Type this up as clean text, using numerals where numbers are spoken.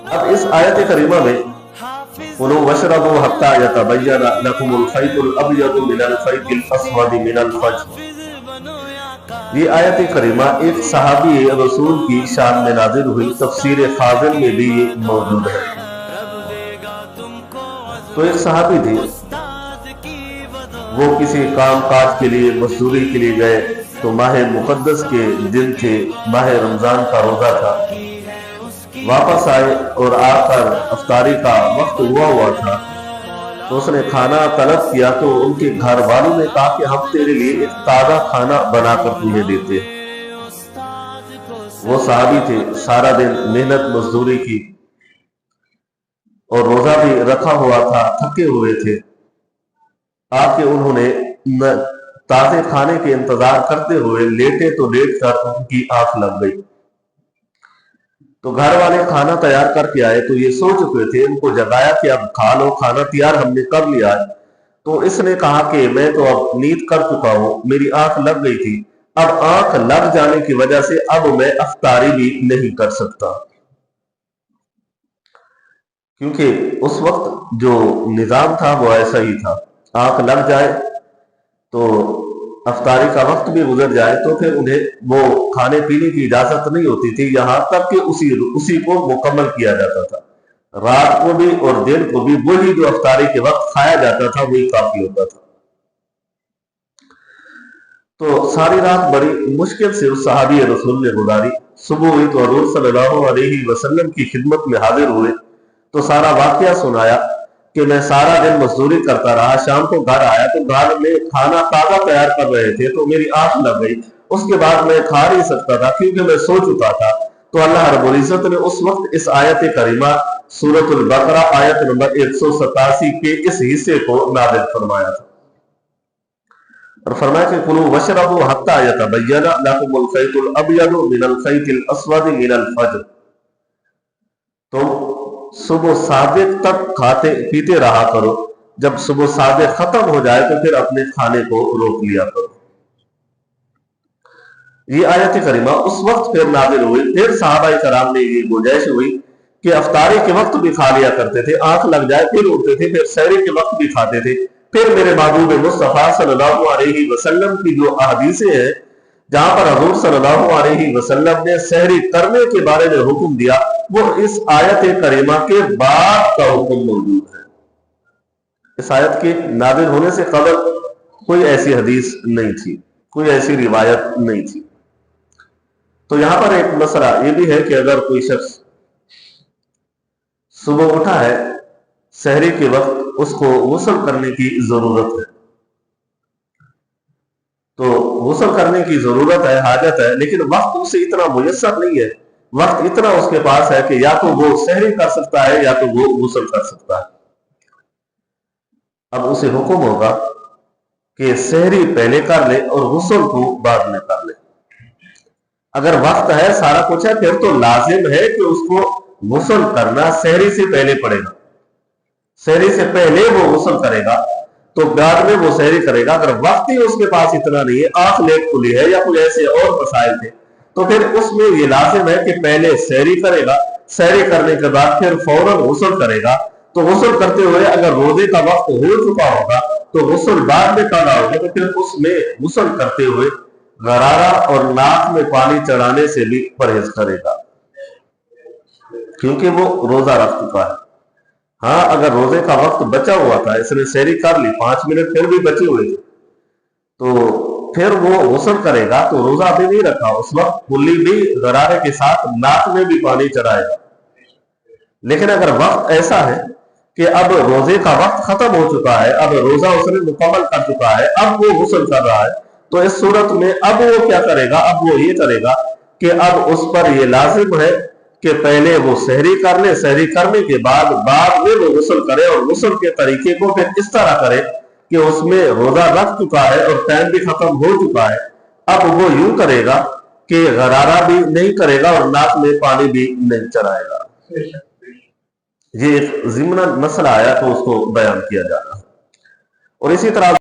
اب اس آیت کریمہ میں کلوا واشربوا حتی یتبین لکم الخیط الابیض من الخیط الاسود من الفجر، یہ آیت کریمہ ایک صحابی رسول کی شان میں نازل ہوئی، تفسیر خازن میں بھی یہ موجود ہے۔ تو ایک صحابی تھے، وہ کسی کام کاج کے لیے مزدوری کے لیے گئے، تو ماہ مقدس کے دن تھے، ماہ رمضان کا روزہ تھا، واپس آئے اور آ کر افطاری کا وقت ہوا تھا، تو اس نے کھانا طلب کیا، تو ان کے گھر والوں نے کہا کہ ہم تیرے لیے ایک تازہ کھانا بنا کر تمہیں دیتے ہیں۔ وہ صحابی تھے، سارا دن محنت مزدوری کی اور روزہ بھی رکھا ہوا تھا، تھکے ہوئے تھے، آ کے انہوں نے تازے کھانے کے انتظار کرتے ہوئے لیٹے تو لیٹ کر ان کی آنکھ لگ گئی۔ تو گھر والے کھانا تیار کر کے آئے، تو یہ سو چکے تھے، ان کو جگایا کہ اب کھا لو، کھانا تیار ہم نے کر لیا ہے۔ تو اس نے کہا کہ میں تو اب نیند کر چکا ہوں، میری آنکھ لگ گئی تھی، اب آنکھ لگ جانے کی وجہ سے اب میں افطاری بھی نہیں کر سکتا، کیونکہ اس وقت جو نظام تھا وہ ایسا ہی تھا، آنکھ لگ جائے تو افطاری کا وقت بھی گزر جائے تو پھر انہیں وہ کھانے پینے کی اجازت نہیں ہوتی تھی، یہاں تک کہ اسی کو مکمل کیا جاتا تھا، رات کو بھی اور دن کو بھی وہی جو افطاری کے وقت کھایا جاتا تھا وہی کافی ہوتا تھا۔ تو ساری رات بڑی مشکل سے اس صحابی رسول نے گزاری، صبح ہوئی تو حضور صلی اللہ علیہ وسلم کی خدمت میں حاضر ہوئے، تو سارا واقعہ سنایا کہ میں سارا دن مزدوری کرتا رہا، شام کو گھر آیا تو گھر میں کھانا تازہ تیار کر رہے تھے، تو میری آنکھ لگ گئی، اس کے بعد میں کھا نہیں سکتا تھا کیونکہ میں سو چکا تھا۔ تو اللہ رب العزت نے اس وقت اس آیت کریمہ سورۃ البقرہ آیت نمبر 187 کے اس حصے کو نازل فرمایا تھا، اور فرمایا کہ کلوا واشربوا حتی یتبین لکم الخیط الابیض من الخیط الاسود من الفجر، تم صبح صادق تک کھاتے پیتے رہا کرو، جب صبح صادق ختم ہو جائے تو پھر اپنے کھانے کو روک لیا کرو۔ یہ آیت کریمہ اس وقت پھر نازل ہوئی، پھر صحابہ کرام نے یہ گنجائش ہوئی کہ افطاری کے وقت بھی کھا لیا کرتے تھے، آنکھ لگ جائے پھر اٹھتے تھے، پھر سحری کے وقت بھی کھاتے تھے۔ پھر میرے محبوب مصطفیٰ صلی اللہ علیہ وسلم کی جو احادیثیں ہیں جہاں پر حضور صلی اللہ علیہ وسلم نے سحری کرنے کے بارے میں حکم دیا، وہ اس آیت کریمہ کے بعد کا حکم موجود ہے۔ اس آیت کے نازل ہونے سے قبل کوئی ایسی حدیث نہیں تھی، کوئی ایسی روایت نہیں تھی۔ تو یہاں پر ایک مسئلہ یہ بھی ہے کہ اگر کوئی شخص صبح اٹھا ہے سحری کے وقت، اس کو غسل کرنے کی ضرورت ہے، تو غسل کرنے کی ضرورت ہے، حاجت ہے، لیکن وقت اسے اتنا میسر نہیں ہے، وقت اتنا اس کے پاس ہے کہ یا تو وہ سحری کر سکتا ہے یا تو وہ غسل کر سکتا ہے۔ اب اسے حکم ہوگا کہ سحری پہلے کر لے اور غسل کو بعد میں کر لے۔ اگر وقت ہے، سارا کچھ ہے، پھر تو لازم ہے کہ اس کو غسل کرنا سحری سے پہلے پڑے گا، سحری سے پہلے وہ غسل کرے گا تو بعد میں وہ سحری کرے گا۔ اگر وقت ہی اس کے پاس اتنا نہیں ہے، آنکھ لیٹ کھلی ہے یا کوئی ایسے اور مسائل تھے، تو پھر اس میں یہ لازم ہے کہ پہلے سحری کرے گا، سحری کرنے کے بعد پھر فوراً غسل کرے گا۔ تو غسل کرتے ہوئے اگر روزے کا وقت ہو چکا ہوگا تو غسل بعد میں کرنا ہوگا، تو پھر اس میں غسل کرتے ہوئے غرارہ اور ناک میں پانی چڑھانے سے بھی پرہیز کرے گا، کیونکہ وہ روزہ رکھ چکا ہے۔ ہاں اگر روزے کا وقت بچا ہوا تھا، اس نے سحری کر لی، 5 منٹ پھر بھی بچے ہوئے تھے، تو پھر وہ غسل کرے گا تو روزہ بھی نہیں رکھا، اس وقت کلی بھی غرارے کے ساتھ ناک میں بھی پانی چڑھائے گا۔ لیکن اگر وقت ایسا ہے کہ اب روزے کا وقت ختم ہو چکا ہے، اب روزہ اس نے مکمل کر چکا ہے، اب وہ غسل کر رہا ہے، تو اس صورت میں اب وہ کیا کرے گا؟ اب وہ یہ کرے گا کہ اب اس پر یہ لازم ہے کہ پہلے وہ سحری کر لے، سحری کرنے کے بعد میں وہ غسل کرے، اور غسل کے طریقے کو پھر اس طرح کرے کہ اس میں روزہ رکھ چکا ہے اور ٹائم بھی ختم ہو چکا ہے، اب وہ یوں کرے گا کہ غرارہ بھی نہیں کرے گا اور ناک میں پانی بھی نہیں چڑھائے گا۔ یہ ایک ضمن مسئلہ آیا تو اس کو بیان کیا جا رہا ہے، اور اسی طرح